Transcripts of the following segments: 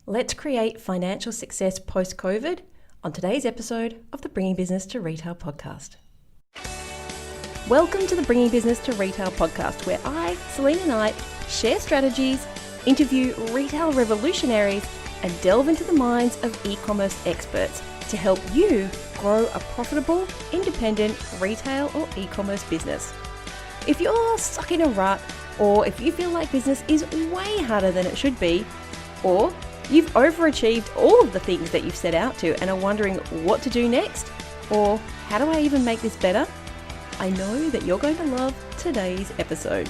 Let's create financial success post-COVID on today's episode of the Bringing Business to Retail podcast. Welcome to the Bringing Business to Retail podcast, where I, Selena Knight, share strategies, interview retail revolutionaries, and delve into the minds of e-commerce experts to help you grow a profitable, independent retail or e-commerce business. If you're stuck in a rut, or if you feel like business is way harder than it should be, or you've overachieved all of the things that you've set out to and are wondering what to do next, or how do I even make this better? I know that you're going to love today's episode.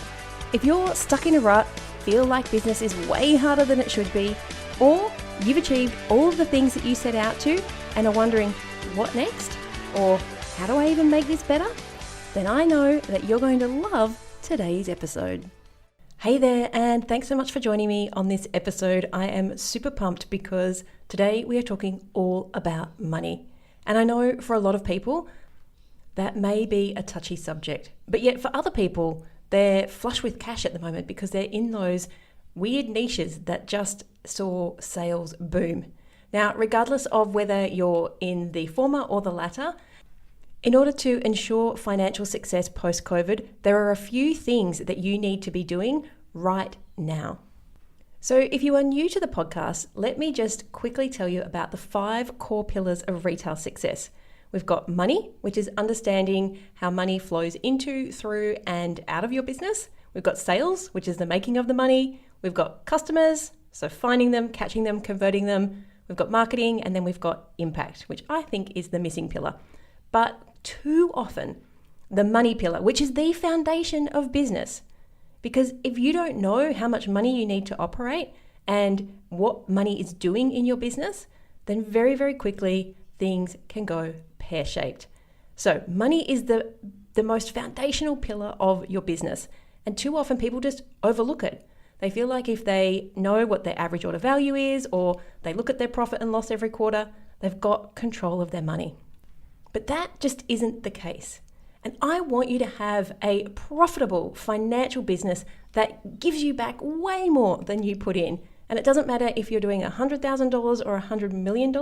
If you're stuck in a rut, feel like business is way harder than it should be, or you've achieved all of the things that you set out to and are wondering what next, or how do I even make this better, then I know that you're going to love today's episode. Hey there, and thanks so much for joining me on this episode. I am super pumped because today we are talking all about money. And I know for a lot of people, that may be a touchy subject, but yet for other people, they're flush with cash at the moment because they're in those weird niches that just saw sales boom. Now, regardless of whether you're in the former or the latter, in order to ensure financial success post-COVID, there are a few things that you need to be doing right now. So if you are new to the podcast, let me just quickly tell you about the 5 core pillars of retail success. We've got money, which is understanding how money flows into, through, and out of your business. We've got sales, which is the making of the money. We've got customers, so finding them, catching them, converting them. We've got marketing, and then we've got impact, which I think is the missing pillar. But too often, the money pillar, which is the foundation of business, because if you don't know how much money you need to operate and what money is doing in your business, then very, very quickly, things can go pear-shaped. So money is the most foundational pillar of your business. And too often people just overlook it. They feel like if they know what their average order value is, or they look at their profit and loss every quarter, they've got control of their money. But that just isn't the case. And I want you to have a profitable financial business that gives you back way more than you put in. And it doesn't matter if you're doing $100,000 or $100 million,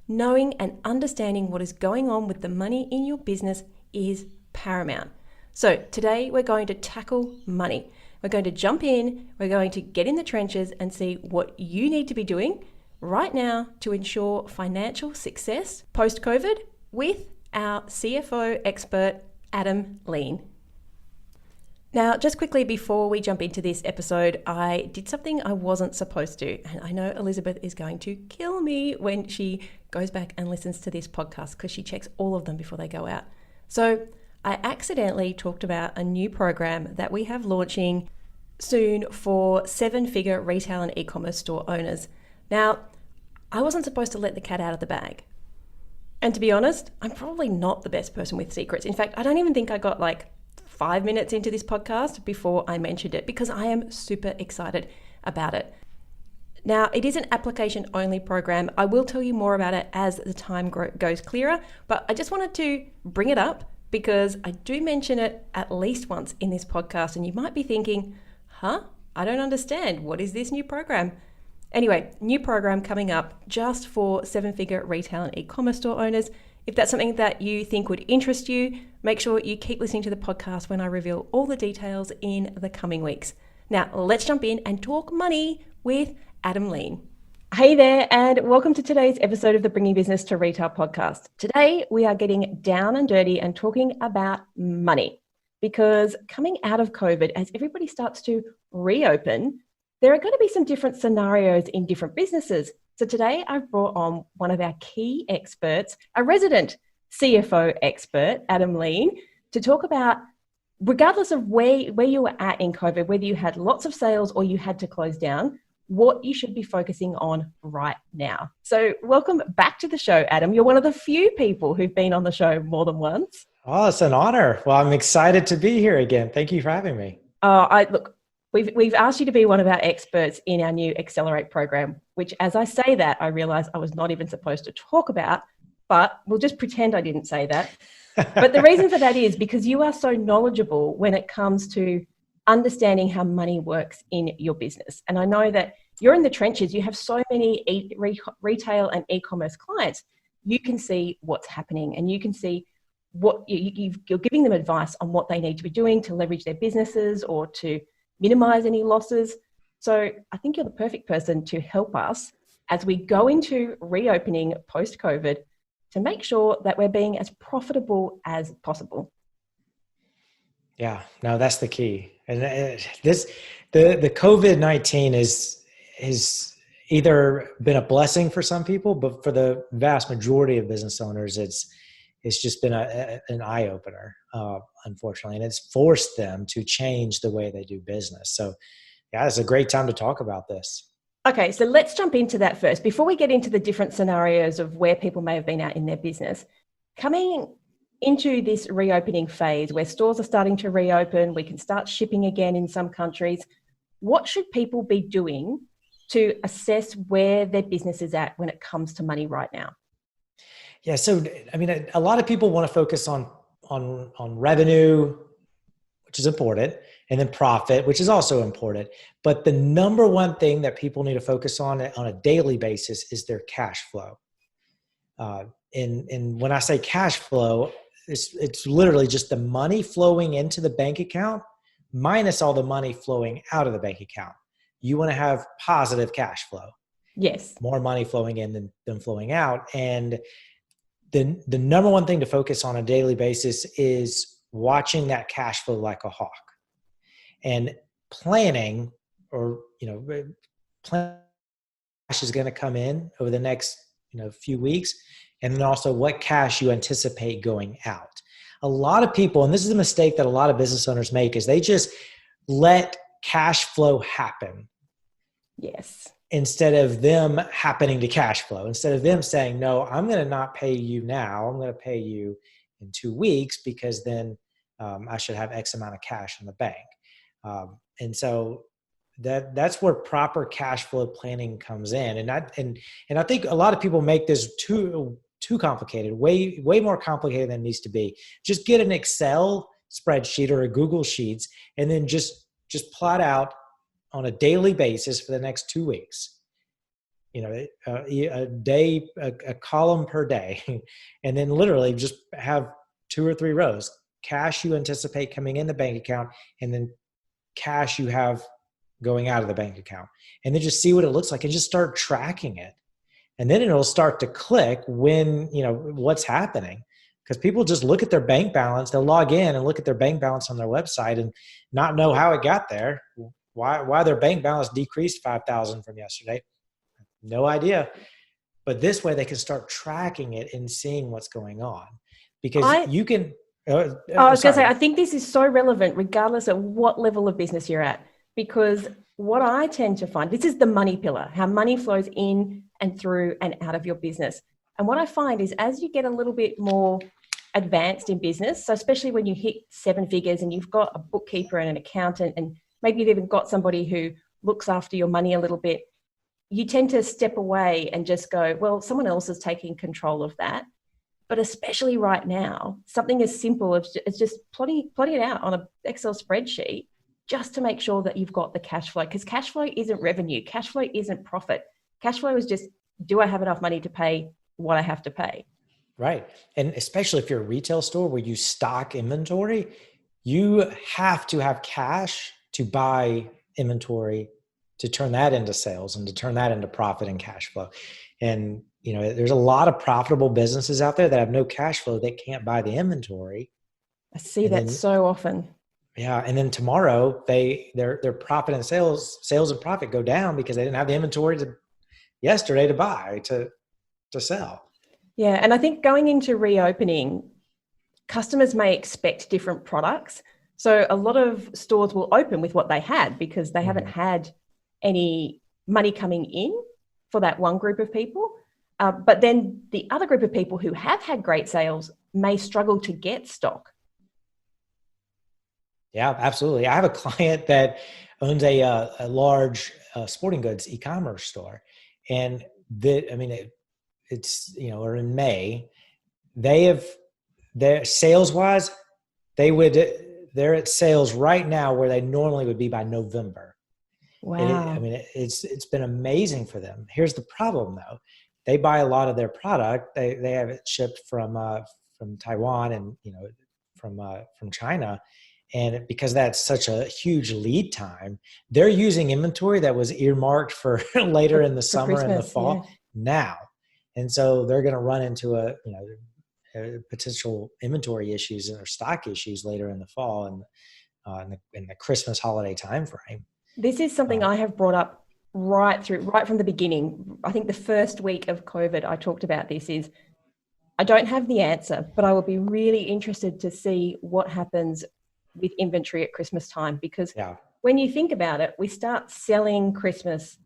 knowing and understanding what is going on with the money in your business is paramount. So today we're going to tackle money. We're going to jump in, we're going to get in the trenches and see what you need to be doing right now to ensure financial success post-COVID with our CFO expert, Adam Lean. Now, just quickly before we jump into this episode, I did something I wasn't supposed to. And I know Elizabeth is going to kill me when she goes back and listens to this podcast because she checks all of them before they go out. So I accidentally talked about a new program that we have launching soon for 7-figure retail and e-commerce store owners. Now, I wasn't supposed to let the cat out of the bag. And to be honest, I'm probably not the best person with secrets. In fact, I don't even think I got 5 minutes into this podcast before I mentioned it because I am super excited about it. Now, it is an application-only program. I will tell you more about it as the time goes clearer, but I just wanted to bring it up because I do mention it at least once in this podcast, and you might be thinking, I don't understand. What is this new program? Anyway, new program coming up just for 7-figure retail and e-commerce store owners. If that's something that you think would interest you, make sure you keep listening to the podcast when I reveal all the details in the coming weeks. Now, let's jump in and talk money with Adam Lean. Hey there, and welcome to today's episode of the Bringing Business to Retail podcast. Today, we are getting down and dirty and talking about money because coming out of COVID, as everybody starts to reopen, there are going to be some different scenarios in different businesses. So today I've brought on one of our key experts, a resident CFO expert, Adam Lean, to talk about, regardless of where you were at in COVID, whether you had lots of sales or you had to close down, what you should be focusing on right now. So welcome back to the show, Adam. You're one of the few people who've been on the show more than once. Oh, it's an honor. Well, I'm excited to be here again. Thank you for having me. We've asked you to be one of our experts in our new Accelerate program, which, as I say that, I realize I was not even supposed to talk about, but we'll just pretend I didn't say that. But the reason for that is because you are so knowledgeable when it comes to understanding how money works in your business. And I know that you're in the trenches. You have so many retail and e-commerce clients. You can see what's happening, and you can see what you're giving them advice on what they need to be doing to leverage their businesses or to minimize any losses. So I think you're the perfect person to help us as we go into reopening post-COVID to make sure that we're being as profitable as possible. Yeah, no, that's the key. And the COVID-19 is either been a blessing for some people, but for the vast majority of business owners, it's just been an eye opener, unfortunately, and it's forced them to change the way they do business. So, yeah, it's a great time to talk about this. Okay, so let's jump into that first. Before we get into the different scenarios of where people may have been at in their business, coming into this reopening phase where stores are starting to reopen, we can start shipping again in some countries. What should people be doing to assess where their business is at when it comes to money right now? Yeah, so I mean, a lot of people want to focus on revenue, which is important, and then profit, which is also important. But the number one thing that people need to focus on a daily basis is their cash flow. And when I say cash flow, it's literally just the money flowing into the bank account minus all the money flowing out of the bank account. You want to have positive cash flow. Yes. More money flowing in than flowing out. And the number one thing to focus on a daily basis is watching that cash flow like a hawk and planning, or, plan cash is going to come in over the next, few weeks. And then also what cash you anticipate going out. A lot of people, and this is a mistake that a lot of business owners make, is they just let cash flow happen. Yes. Instead of them happening to cash flow, instead of them saying, no, I'm going to not pay you now. I'm going to pay you in 2 weeks because then I should have X amount of cash in the bank. And so that's where proper cash flow planning comes in. And I think a lot of people make this too complicated, way more complicated than it needs to be. Just get an Excel spreadsheet or a Google Sheets, and then just plot out on a daily basis for the next 2 weeks. A day, a column per day, and then literally just have 2 or 3 rows: cash you anticipate coming in the bank account, and then cash you have going out of the bank account, and then just see what it looks like and just start tracking it. And then it'll start to click when, what's happening, because people just look at their bank balance. They'll log in and look at their bank balance on their website and not know how it got there. Why their bank balance decreased 5,000 from yesterday. No idea. But this way they can start tracking it and seeing what's going on, because you can. I was going to say, I think this is so relevant regardless of what level of business you're at, because what I tend to find, this is the money pillar, how money flows in and through and out of your business. And what I find is as you get a little bit more advanced in business, so especially when you hit 7 figures and you've got a bookkeeper and an accountant, and maybe you've even got somebody who looks after your money a little bit, you tend to step away and just go, well, someone else is taking control of that. But especially right now, something as simple as just plotting it out on an Excel spreadsheet just to make sure that you've got the cash flow, because cash flow isn't revenue. Cash flow isn't profit. Cash flow is just, do I have enough money to pay what I have to pay? Right. And especially if you're a retail store where you stock inventory, you have to have cash to buy inventory, to turn that into sales and to turn that into profit and cash flow. And, there's a lot of profitable businesses out there that have no cash flow. They can't buy the inventory. I see that so often. Yeah. And then tomorrow their profit and sales and profit go down because they didn't have the inventory yesterday to buy, to sell. Yeah. And I think going into reopening, customers may expect different products. So a lot of stores will open with what they had because they haven't had any money coming in for that one group of people. But then the other group of people who have had great sales may struggle to get stock. Yeah, absolutely. I have a client that owns a large sporting goods e-commerce store, and it's or in May, their sales wise, they're at sales right now where they normally would be by November. Wow. It's been amazing for them. Here's the problem though. They buy a lot of their product. They have it shipped from Taiwan and, from China. And because that's such a huge lead time, they're using inventory that was earmarked for later in the For summer and the Christmas, yeah. fall now. And so they're going to run into potential inventory issues or stock issues later in the fall and in the Christmas holiday timeframe. This is something I have brought up right from the beginning. I think the first week of COVID, I talked about this. Is I don't have the answer, but I will be really interested to see what happens with inventory at Christmas time, because when you think about it, we start selling Christmas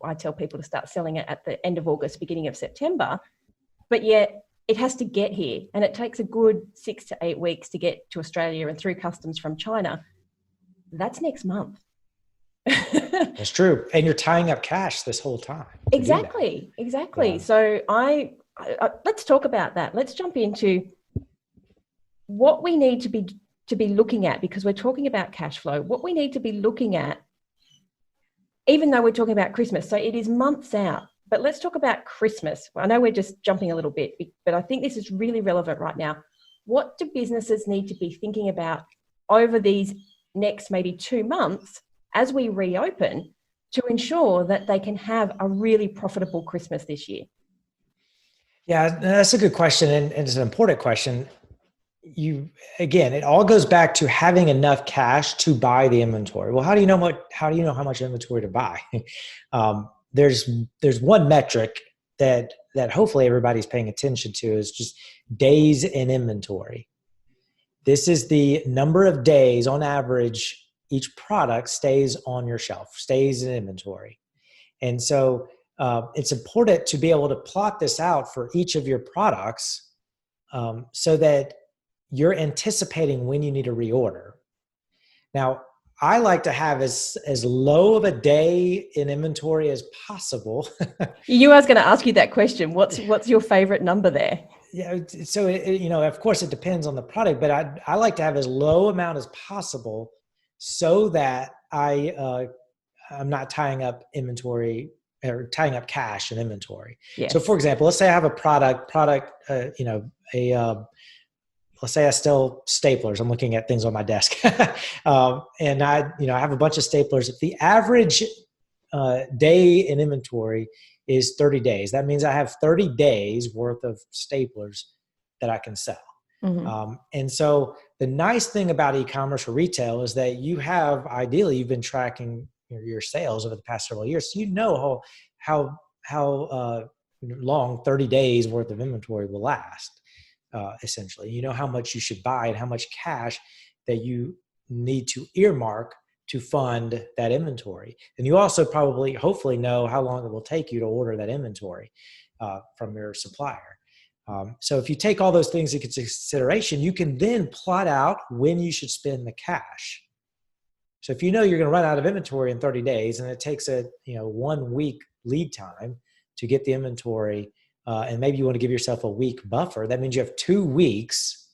I tell people to start selling it at the end of August, beginning of September, but yet it has to get here, and it takes a good 6 to 8 weeks to get to Australia and through customs from China. That's next month. That's true. And you're tying up cash this whole time. Exactly. Yeah. So I let's talk about that. Let's jump into what we need to be looking at, because we're talking about cash flow, what we need to be looking at, even though we're talking about Christmas. So it is months out, but let's talk about Christmas. I know we're just jumping a little bit, but I think this is really relevant right now. What do businesses need to be thinking about over these next maybe 2 months as we reopen to ensure that they can have a really profitable Christmas this year? Yeah, that's a good question. And it's an important question. It all goes back to having enough cash to buy the inventory. Well, how do you know how much inventory to buy? There's one metric that hopefully everybody's paying attention to, is just days in inventory. This is the number of days on average each product stays on your shelf, stays in inventory. And so it's important to be able to plot this out for each of your products so that you're anticipating when you need to reorder. Now, I like to have as low of a day in inventory as possible. I was going to ask you that question. What's your favorite number there? Yeah, so of course it depends on the product, but I like to have as low amount as possible so that I'm not tying up inventory or tying up cash in inventory. Yes. So, for example, let's say I have a product, let's say I sell staplers. I'm looking at things on my desk, and I have a bunch of staplers. If the average day in inventory is 30 days, that means I have 30 days worth of staplers that I can sell. Mm-hmm. And so the nice thing about e-commerce or retail is that ideally you've been tracking your sales over the past several years. So you know how long 30 days worth of inventory will last. Essentially, you know how much you should buy and how much cash that you need to earmark to fund that inventory. And you also hopefully know how long it will take you to order that inventory from your supplier. So if you take all those things into consideration, you can then plot out when you should spend the cash. So if you know you're going to run out of inventory in 30 days and it takes a 1 week lead time to get the inventory, and maybe you want to give yourself a week buffer, that means you have 2 weeks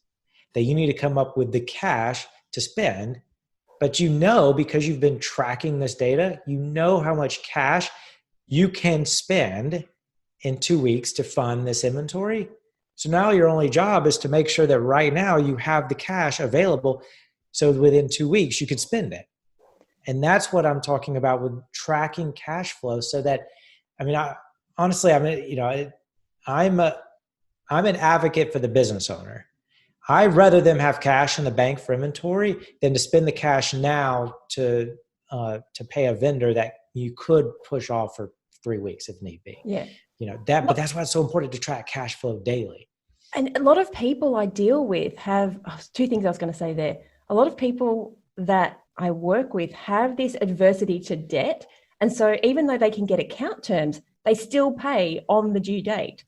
that you need to come up with the cash to spend. But because you've been tracking this data, you know how much cash you can spend in 2 weeks to fund this inventory. So now your only job is to make sure that right now you have the cash available so within 2 weeks you can spend it. And that's what I'm talking about with tracking cash flow, so that, I'm an advocate for the business owner. I'd rather them have cash in the bank for inventory than to spend the cash now to pay a vendor that you could push off for 3 weeks if need be. Yeah. But that's why it's so important to track cash flow daily. And a lot of people I deal with have 2 things I was going to say there. A lot of people that I work with have this adversity to debt. And so even though they can get account terms, they still pay on the due date.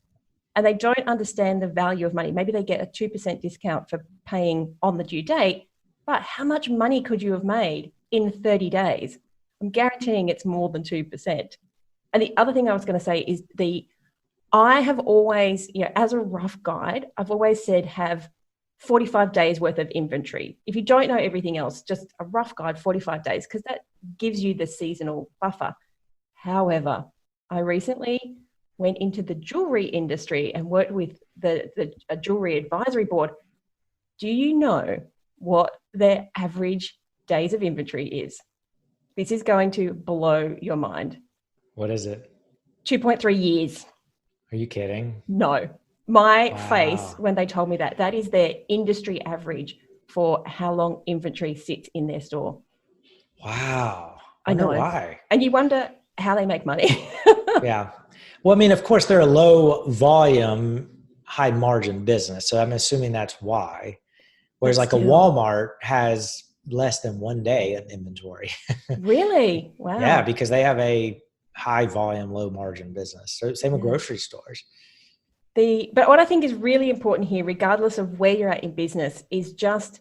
And they don't understand the value of money. Maybe they get a 2% discount for paying on the due date, but how much money could you have made in 30 days? I'm guaranteeing it's more than 2%. And the other thing I was going to say is I have always, as a rough guide, I've always said have 45 days worth of inventory. If you don't know everything else, just a rough guide, 45 days, because that gives you the seasonal buffer. However, I recently went into the jewelry industry and worked with a jewelry advisory board. Do you know what their average days of inventory is? This is going to blow your mind. What is it? 2.3 years. Are you kidding? No. My Wow. face when they told me that is their industry average for how long inventory sits in their store. Wow. I know. Why? And you wonder how they make money. Yeah. Well, I mean, of course, they're a low volume, high margin business. So I'm assuming that's why. Whereas like a Walmart has less than 1 day of inventory. Really? Wow. Yeah, because they have a high volume, low margin business. So same with grocery stores. But what I think is really important here, regardless of where you're at in business, is just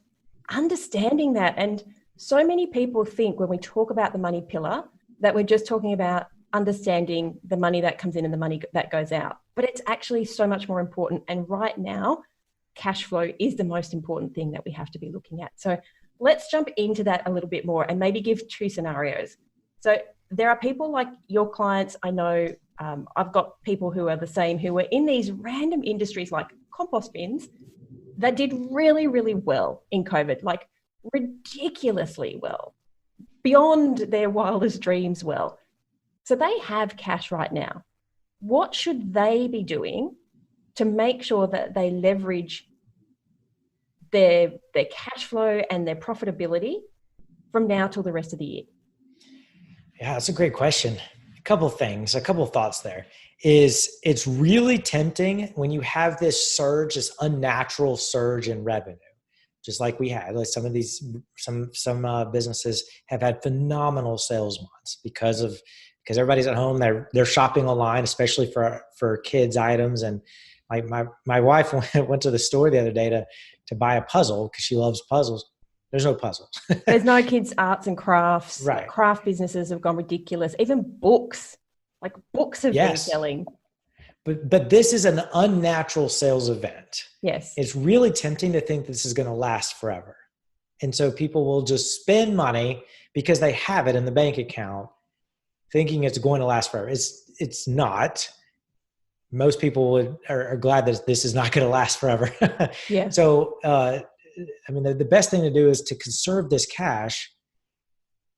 understanding that. And so many people think when we talk about the money pillar that we're just talking about understanding the money that comes in and the money that goes out. But it's actually so much more important. And right now, cash flow is the most important thing that we have to be looking at. So let's jump into that a little bit more and maybe give two scenarios. So there are people like your clients. I know I've got people who are the same, who were in these random industries like compost bins that did really, really well in COVID, like ridiculously well, beyond their wildest dreams well. So they have cash right now. What should they be doing to make sure that they leverage their cash flow and their profitability from now till the rest of the year? Yeah, that's a great question. A couple of thoughts there. It's really tempting when you have this surge, this unnatural surge in revenue, just like we had. Like some businesses have had phenomenal sales months because everybody's at home. They're shopping online, especially for kids items. And my wife went to the store the other day to buy a puzzle because she loves puzzles. There's no puzzles. There's no kids' arts and crafts. Right. Craft businesses have gone ridiculous. Even books have been selling. But this is an unnatural sales event. Yes. It's really tempting to think this is going to last forever. And so people will just spend money because they have it in the bank account thinking it's going to last forever. It's not. Most people are glad that this is not going to last forever. Yeah. So, I mean, the best thing to do is to conserve this cash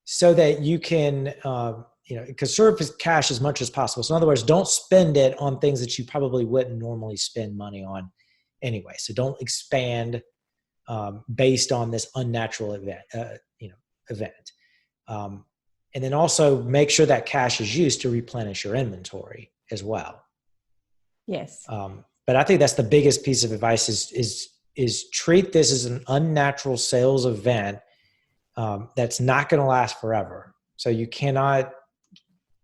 so that you can, conserve cash as much as possible. So in other words, don't spend it on things that you probably wouldn't normally spend money on anyway. So don't expand based on this unnatural event. And then also make sure that cash is used to replenish your inventory as well. Yes. But I think that's the biggest piece of advice is treat this as an unnatural sales event that's not going to last forever. So you cannot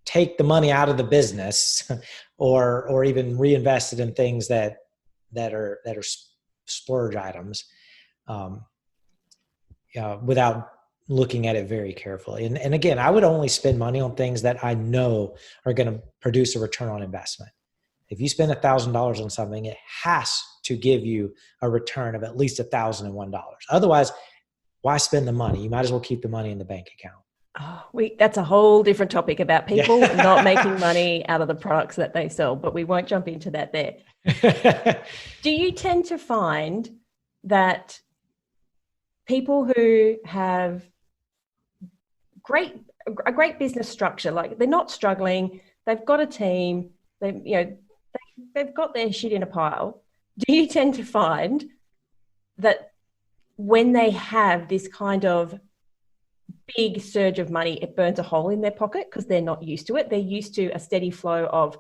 take the money out of the business or even reinvest it in things that are splurge items without looking at it very carefully. And again, I would only spend money on things that I know are going to produce a return on investment. If you spend $1,000 on something, it has to give you a return of at least $1,001. Otherwise, why spend the money? You might as well keep the money in the bank account. Oh, that's a whole different topic about people not making money out of the products that they sell, but we won't jump into that there. Do you tend to find that people who have a great business structure, like they're not struggling, they've got a team, they've got their shit in a pile, do you tend to find that when they have this kind of big surge of money, it burns a hole in their pocket because they're not used to it? They're used to a steady flow of,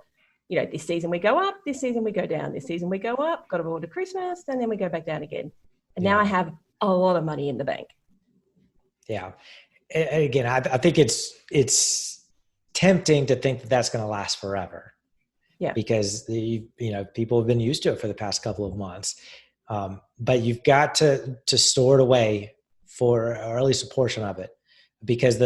this season we go up, this season we go down, this season we go up, got to order Christmas, and then we go back down again. And now I have a lot of money in the bank. Yeah. And again, I think it's tempting to think that that's going to last forever. Yeah. Because people have been used to it for the past couple of months. But you've got to store it away or at least a portion of it, because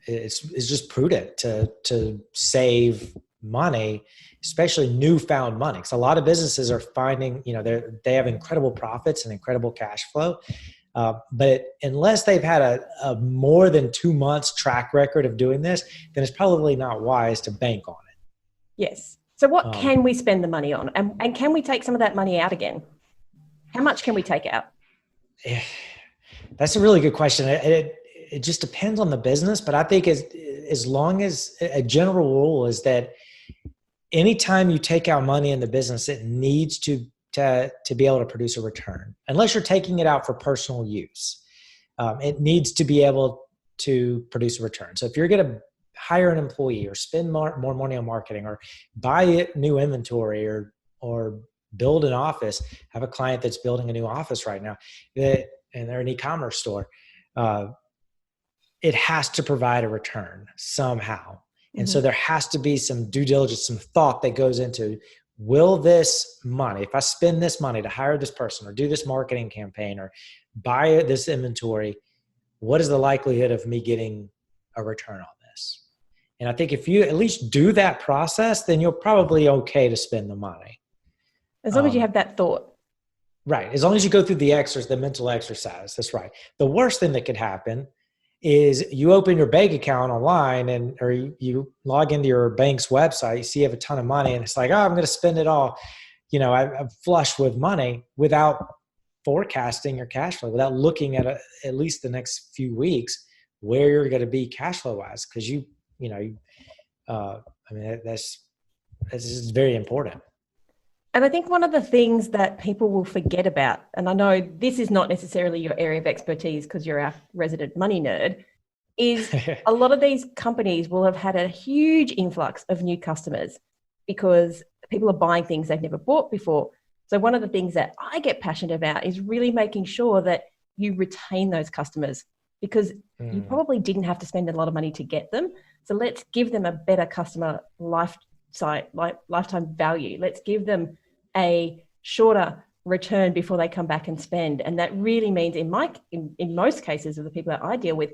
it's just prudent to save money, especially newfound money. Because a lot of businesses are finding, they have incredible profits and incredible cash flow. But unless they've had a more than 2 months track record of doing this, then it's probably not wise to bank on it. Yes. So what can we spend the money on? And can we take some of that money out again? How much can we take out? That's a really good question. It just depends on the business, but I think as long as a general rule is that anytime you take out money in the business, it needs to be able to produce a return. Unless you're taking it out for personal use, it needs to be able to produce a return. So if you're going to hire an employee or spend more money on marketing or buy new inventory or build an office, have a client that's building a new office right now, and they're an e-commerce store, it has to provide a return somehow. And so there has to be some due diligence, some thought that goes into, will this money, if I spend this money to hire this person or do this marketing campaign or buy this inventory, what is the likelihood of me getting a return on this? And I think if you at least do that process, then you're probably okay to spend the money. As long as you have that thought. Right. As long as you go through the mental exercise. That's right. The worst thing that could happen is you open your bank account online or you log into your bank's website, you see you have a ton of money and it's like, I'm going to spend it all. I'm flush with money without forecasting your cash flow, without looking at least the next few weeks where you're going to be cash flow wise. Cause this is very important. And I think one of the things that people will forget about, and I know this is not necessarily your area of expertise because you're our resident money nerd, is a lot of these companies will have had a huge influx of new customers because people are buying things they've never bought before. So one of the things that I get passionate about is really making sure that you retain those customers because you probably didn't have to spend a lot of money to get them. So let's give them a better customer lifetime value. Let's give them a shorter return before they come back and spend. And that really means in most cases of the people that I deal with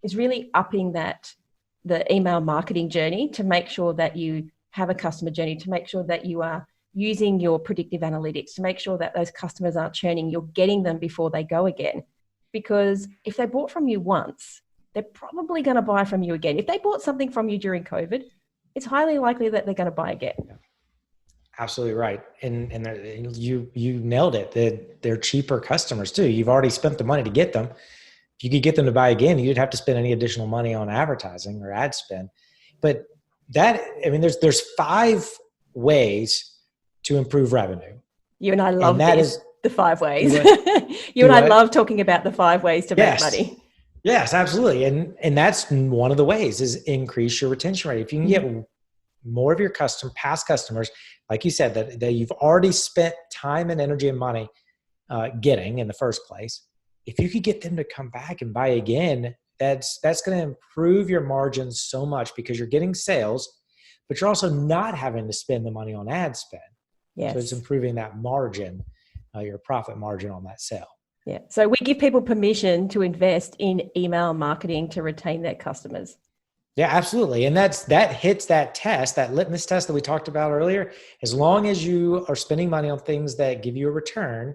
is really upping the email marketing journey to make sure that you have a customer journey, to make sure that you are using your predictive analytics, to make sure that those customers aren't churning, you're getting them before they go again. Because if they bought from you once, they're probably going to buy from you again. If they bought something from you during COVID, it's highly likely that they're going to buy again. Absolutely right. And you nailed it. They're cheaper customers too. You've already spent the money to get them. If you could get them to buy again, you didn't have to spend any additional money on advertising or ad spend. But there's 5 ways to improve revenue. You and I love the 5 ways. You and I love talking about the 5 ways to make money. Yes, absolutely. And that's one of the ways is increase your retention rate. If you can get more of your past customers, like you said, that you've already spent time and energy and money getting in the first place, if you could get them to come back and buy again, that's going to improve your margins so much because you're getting sales, but you're also not having to spend the money on ad spend. Yes. So it's improving that margin, your profit margin on that sale. Yeah. So we give people permission to invest in email marketing to retain their customers. Yeah, absolutely. And that hits that test, that litmus test that we talked about earlier. As long as you are spending money on things that give you a return,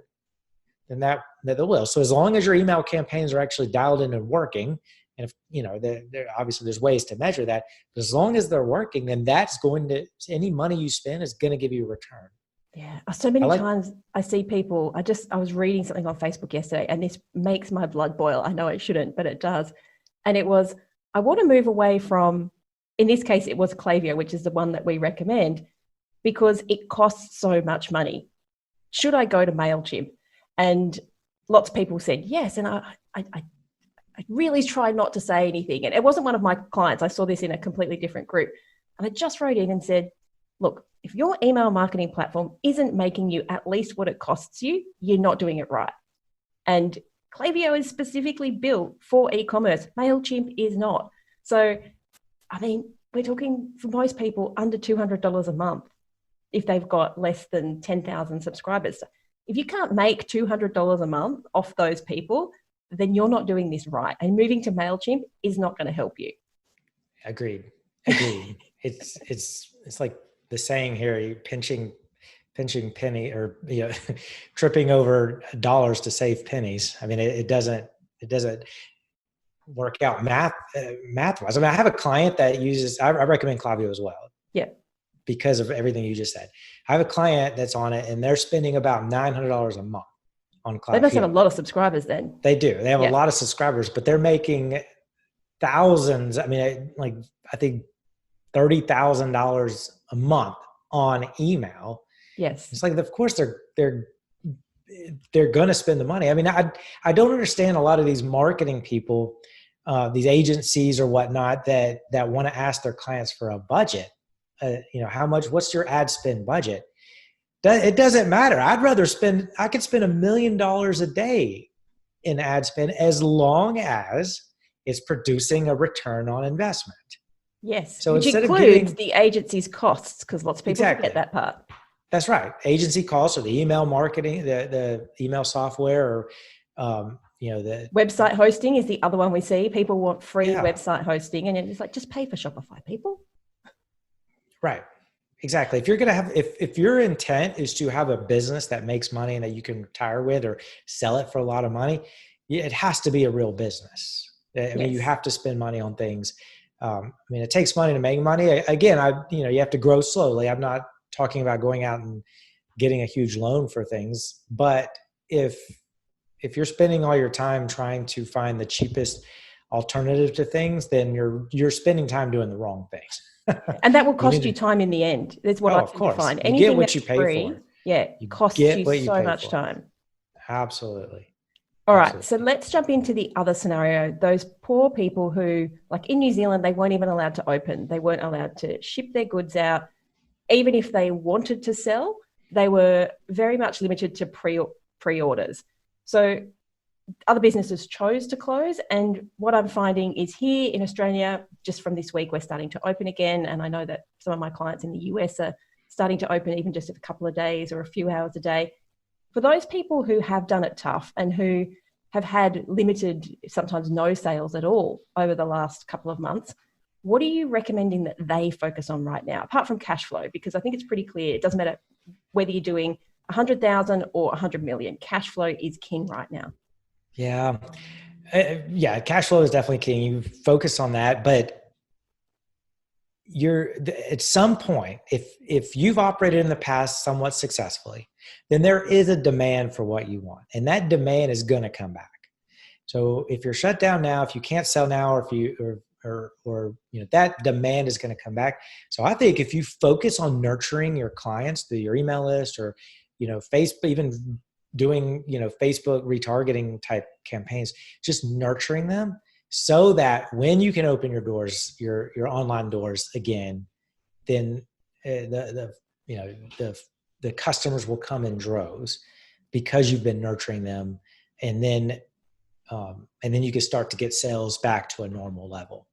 then that they will. So as long as your email campaigns are actually dialed in and working, and if obviously there's ways to measure that, but as long as they're working, then that's any money you spend is going to give you a return. Yeah. So many times I see people, I was reading something on Facebook yesterday and this makes my blood boil. I know it shouldn't, but it does. And it was, I want to move away from, in this case, it was Klaviyo, which is the one that we recommend because it costs so much money. Should I go to MailChimp? And lots of people said yes. And I really tried not to say anything. And it wasn't one of my clients. I saw this in a completely different group. And I just wrote in and said, look, if your email marketing platform isn't making you at least what it costs you, you're not doing it right. And Klaviyo is specifically built for e-commerce. MailChimp is not. So, we're talking for most people under $200 a month if they've got less than 10,000 subscribers. If you can't make $200 a month off those people, then you're not doing this right. And moving to MailChimp is not going to help you. Agreed. it's like the saying here, you pinching penny, or tripping over dollars to save pennies. I mean, it doesn't work out math wise. I mean, I have a client that uses, I recommend Klaviyo as well. Yeah. Because of everything you just said. I have a client that's on it and they're spending about $900 a month on Klaviyo. They must have a lot of subscribers then. They do. They have a lot of subscribers, but they're making thousands. I mean, I think $30,000 a month on email. Yes. It's like, of course they're going to spend the money. I mean, I don't understand a lot of these marketing people, these agencies or whatnot that want to ask their clients for a budget. What's your ad spend budget? It doesn't matter. I could spend $1 million a day in ad spend as long as it's producing a return on investment. Yes. So which instead includes the agency's costs, because lots of people forget that part. That's right. Agency costs, or the email marketing, the email software, or the website hosting is the other one we see. People want free website hosting, and it's like, just pay for Shopify, people. Right. Exactly. If you're going to have, if your intent is to have a business that makes money and that you can retire with or sell it for a lot of money, it has to be a real business. I mean, you have to spend money on things. I mean, it takes money to make money. Again, you have to grow slowly. I'm not talking about going out and getting a huge loan for things, but if you're spending all your time trying to find the cheapest alternative to things, then you're spending time doing the wrong things. And that will cost you time in the end. That's what I find. Anything you get what you pay free, for. Costs you so much time. Absolutely. All right. So let's jump into the other scenario. Those poor people who, like in New Zealand, they weren't even allowed to open. They weren't allowed to ship their goods out. Even if they wanted to sell, they were very much limited to pre-orders. So other businesses chose to close. And what I'm finding is here in Australia, just from this week, we're starting to open again. And I know that some of my clients in the US are starting to open even just a couple of days or a few hours a day. For those people who have done it tough and who have had limited, sometimes no sales at all over the last couple of months, what are you recommending that they focus on right now, apart from cash flow? Because I think it's pretty clear. It doesn't matter whether you're doing 100,000 or 100 million. Cash flow is king right now. Yeah. Cash flow is definitely king. You focus on that, but at some point, if you've operated in the past somewhat successfully, then there is a demand for what you want, and that demand is going to come back. So if you're shut down now, if you can't sell now, or if you that demand is going to come back. So I think if you focus on nurturing your clients through your email list, or Facebook, even doing Facebook retargeting type campaigns, just nurturing them, so that when you can open your doors, your online doors again, then the customers will come in droves because you've been nurturing them, and then you can start to get sales back to a normal level.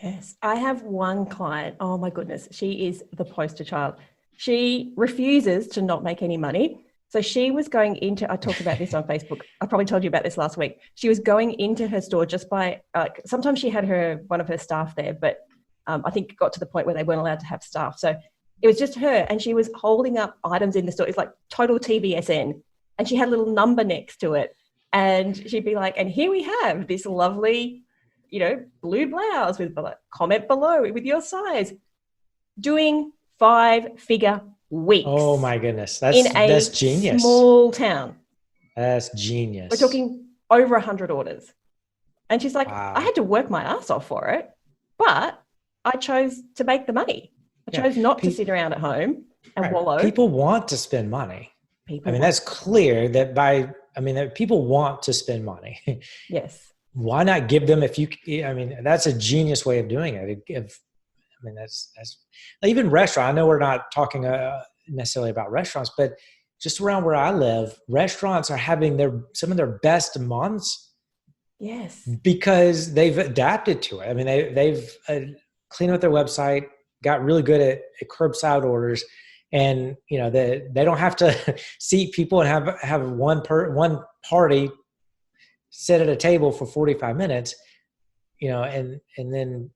Yes, I have one client. Oh my goodness, she is the poster child. She refuses to not make any money. So she was going into, I talked about this on Facebook. I probably told you about this last week. She was going into her store just by, sometimes she had one of her staff there, but I think it got to the point where they weren't allowed to have staff. So it was just her, and she was holding up items in the store. It's like total TVSN. And she had a little number next to it. And she'd be like, and here we have this lovely, blue blouse with comment below with your size, doing 5-figure weeks. Oh my goodness. That's genius. Small town. That's genius. We're talking over 100 orders. And she's like, wow. I had to work my ass off for it, but I chose to make the money. I chose not to sit around at home and wallow. People want to spend money. That's clear that people want to spend money. Yes. Why not give them, that's a genius way of doing it. That's even restaurant. I know we're not talking necessarily about restaurants, but just around where I live, restaurants are having some of their best months. Yes. Because they've adapted to it. They've cleaned up their website, got really good at curbside orders, and they don't have to seat people and have one party sit at a table for 45 minutes. and then,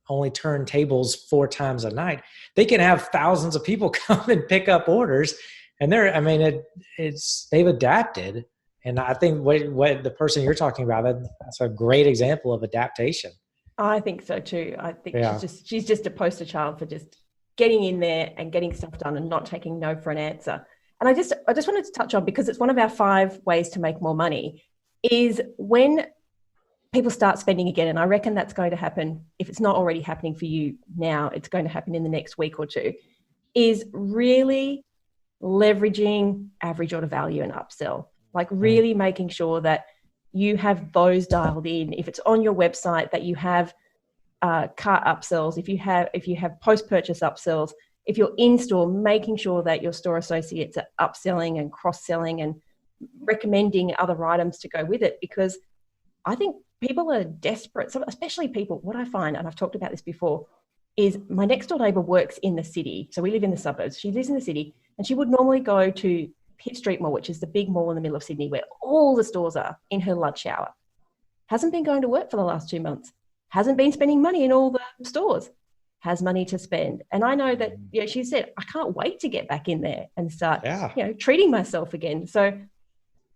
only turn tables 4 times a night, they can have thousands of people come and pick up orders. And they've adapted. And I think what the person you're talking about, that's a great example of adaptation. I think so too. I think Yeah. she's just a poster child for just getting in there and getting stuff done and not taking no for an answer. And I just wanted to touch on, because it's one of our 5 ways to make more money, is when people start spending again. And I reckon that's going to happen. If it's not already happening for you now, it's going to happen in the next week or 2, is really leveraging average order value and upsell, like really making sure that you have those dialed in. If it's on your website, that you have cart upsells, if you have post-purchase upsells, if you're in store, making sure that your store associates are upselling and cross-selling and recommending other items to go with it. Because I think people are desperate, especially people, what I find, and I've talked about this before, is my next door neighbour works in the city. So we live in the suburbs. She lives in the city, and she would normally go to Pitt Street Mall, which is the big mall in the middle of Sydney where all the stores are, in her lunch hour. Hasn't been going to work for the last 2 months. Hasn't been spending money in all the stores. Has money to spend. And I know that, she said, I can't wait to get back in there and start, treating myself again. So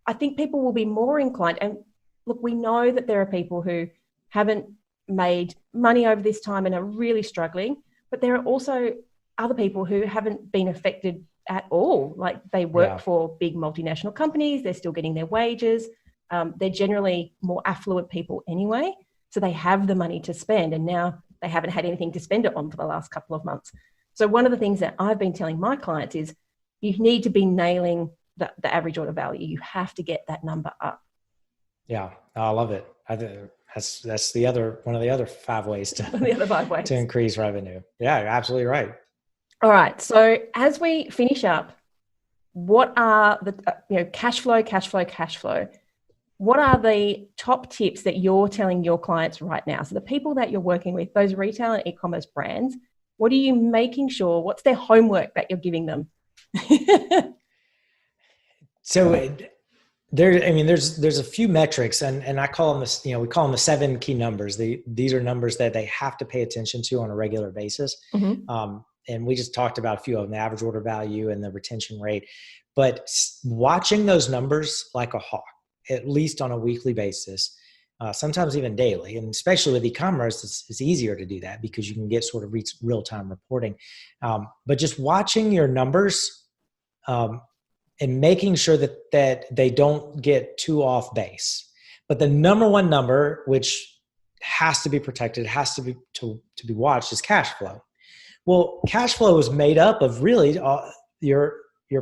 I think people will be more inclined. And look, we know that there are people who haven't made money over this time and are really struggling, but there are also other people who haven't been affected at all. Like they work for big multinational companies, they're still getting their wages. They're generally more affluent people anyway, so they have the money to spend, and now they haven't had anything to spend it on for the last couple of months. So one of the things that I've been telling my clients is you need to be nailing the average order value. You have to get that number up. Yeah, I love it. I think that's one of the other 5 ways to increase revenue. Yeah, you're absolutely right. All right. So as we finish up, what are the cash flow? What are the top tips that you're telling your clients right now? So the people that you're working with, those retail and e-commerce brands, what are you making sure? What's their homework that you're giving them? So there's a few metrics, and I call them we call them the 7 key numbers. These are numbers that they have to pay attention to on a regular basis. Mm-hmm. And we just talked about a few of them, the average order value and the retention rate. But watching those numbers like a hawk, at least on a weekly basis, sometimes even daily, and especially with e-commerce, it's easier to do that because you can get sort of real-time reporting. But just watching your numbers and making sure that they don't get too off base. But the number one number, which has to be protected, has to be watched, is cash flow. Well, cash flow is made up of really your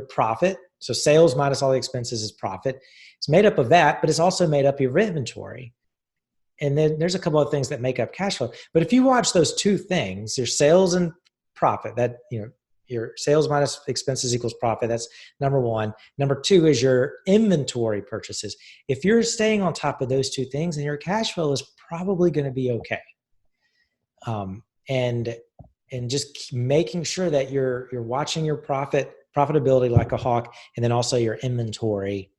profit. So sales minus all the expenses is profit. It's made up of that, but it's also made up of your inventory. And then there's a couple of things that make up cash flow. But if you watch those 2 things, your sales and profit, that your sales minus expenses equals profit. That's number 1. Number 2 is your inventory purchases. If you're staying on top of those 2 things, then your cash flow is probably going to be okay. And just making sure that you're watching your profitability like a hawk, and then also your inventory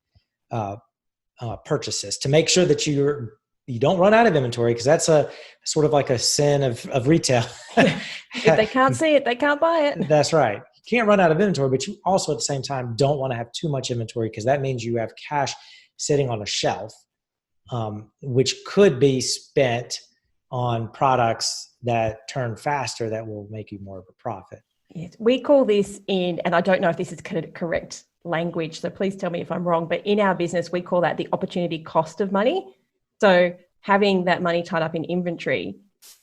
purchases to make sure that you don't run out of inventory, because that's a sort of like a sin of retail. If they can't see it, they can't buy it. That's right. You can't run out of inventory, but you also at the same time don't want to have too much inventory, because that means you have cash sitting on a shelf, which could be spent on products that turn faster that will make you more of a profit. Yes. We call this and I don't know if this is correct language, so please tell me if I'm wrong, but in our business, we call that the opportunity cost of money. So having that money tied up in inventory,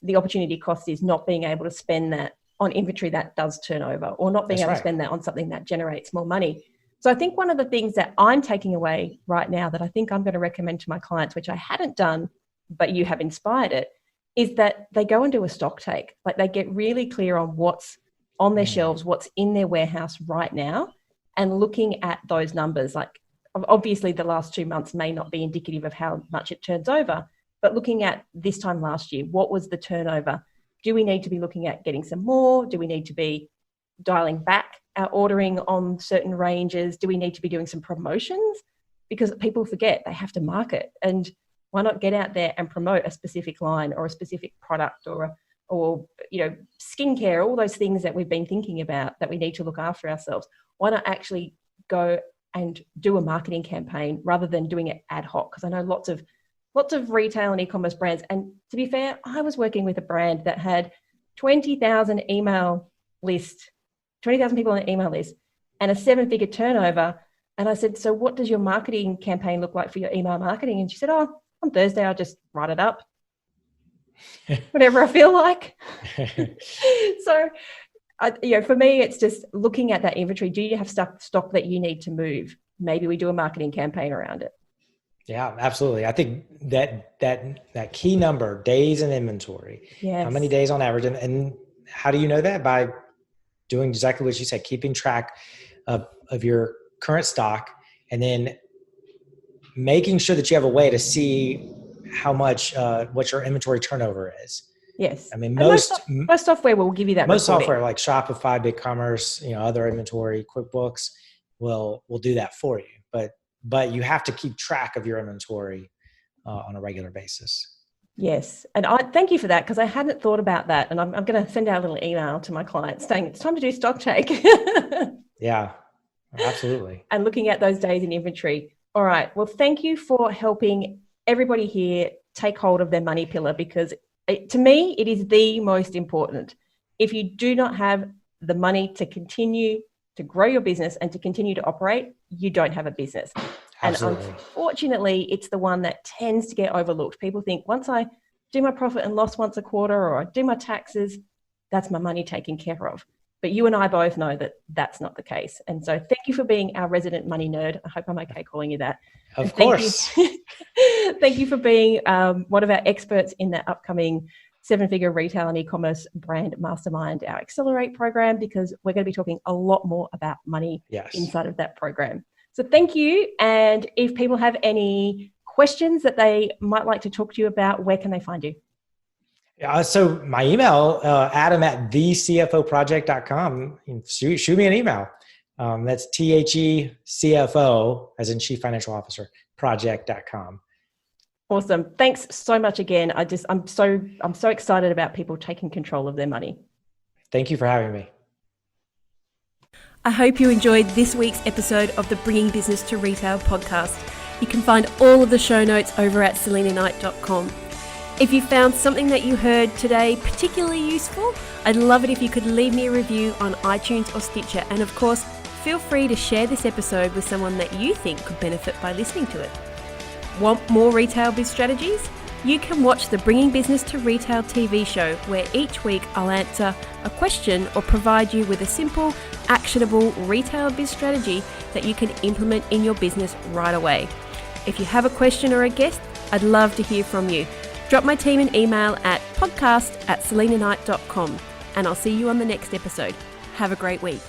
the opportunity cost is not being able to spend that on inventory that does turn over, or not being able to spend that on something that generates more money. So I think one of the things that I'm taking away right now that I think I'm going to recommend to my clients, which I hadn't done, but you have inspired it, is that they go and do a stock take. Like they get really clear on what's on their shelves, what's in their warehouse right now, and looking at those numbers. Like obviously the last 2 months may not be indicative of how much it turns over, but looking at this time last year, what was the turnover? Do we need to be looking at getting some more? Do we need to be dialing back our ordering on certain ranges? Do we need to be doing some promotions? Because people forget they have to market. And Why not get out there and promote a specific line or a specific product or skincare, all those things that we've been thinking about that we need to look after ourselves? Why not actually go and do a marketing campaign rather than doing it ad hoc? Because I know lots of retail and e-commerce brands. And to be fair, I was working with a brand that had 20,000 people on an email list and a 7-figure turnover. And I said, so what does your marketing campaign look like for your email marketing? And she said, oh, on Thursday, I'll just write it up. Whatever I feel like. So, for me, it's just looking at that inventory. Do you have stock that you need to move? Maybe we do a marketing campaign around it. Yeah, absolutely. I think that key number, days in inventory. Yes. How many days on average? And how do you know that? By doing exactly what you said, keeping track of your current stock, and then making sure that you have a way to see how much, what your inventory turnover is. Yes. I mean, most software will give you that. Most software like Shopify, BigCommerce, other inventory, QuickBooks will do that for you. But you have to keep track of your inventory on a regular basis. Yes. And I thank you for that, because I hadn't thought about that. And I'm going to send out a little email to my clients saying it's time to do stock take. Yeah, absolutely. And looking at those days in inventory. All right. Well, thank you for helping everybody here take hold of their money pillar, because to me, it is the most important. If you do not have the money to continue to grow your business and to continue to operate, you don't have a business. Absolutely. And unfortunately, it's the one that tends to get overlooked. People think once I do my profit and loss once a quarter, or I do my taxes, that's my money taken care of. But you and I both know that that's not the case. And so thank you for being our resident money nerd. I hope I'm okay calling you that. Of course. Thank you for being one of our experts in the upcoming 7-figure retail and e-commerce brand mastermind, our Accelerate program, because we're going to be talking a lot more about money inside of that program. So thank you. And if people have any questions that they might like to talk to you about, where can they find you? So my email, adam@thecfoproject.com. Shoot me an email. That's THECFO, as in Chief Financial Officer, project.com. Awesome. Thanks so much again. I'm so excited about people taking control of their money. Thank you for having me. I hope you enjoyed this week's episode of the Bringing Business to Retail podcast. You can find all of the show notes over at selinaknight.com. If you found something that you heard today particularly useful, I'd love it if you could leave me a review on iTunes or Stitcher. And of course, feel free to share this episode with someone that you think could benefit by listening to it. Want more retail biz strategies? You can watch the Bringing Business to Retail TV show, where each week I'll answer a question or provide you with a simple, actionable retail biz strategy that you can implement in your business right away. If you have a question or a guest, I'd love to hear from you. Drop my team an email at podcast@selinaknight.com, and I'll see you on the next episode. Have a great week.